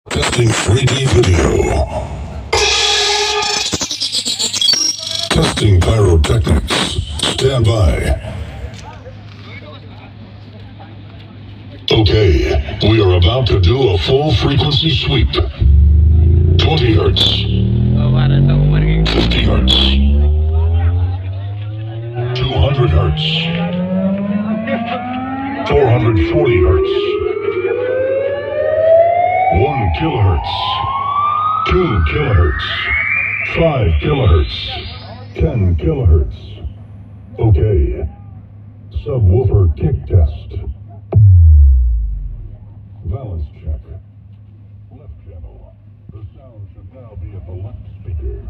Testing 3D video. Testing pyrotechnics. Stand by. Okay, we are about to do a full frequency sweep. 20 hertz. 50 hertz. 200 hertz. 440 hertz. 1 kilohertz. 2 kilohertz. 5 kilohertz. 10 kilohertz. Okay. Subwoofer kick test. Balance check. Left channel. The sound should now be at the left speaker.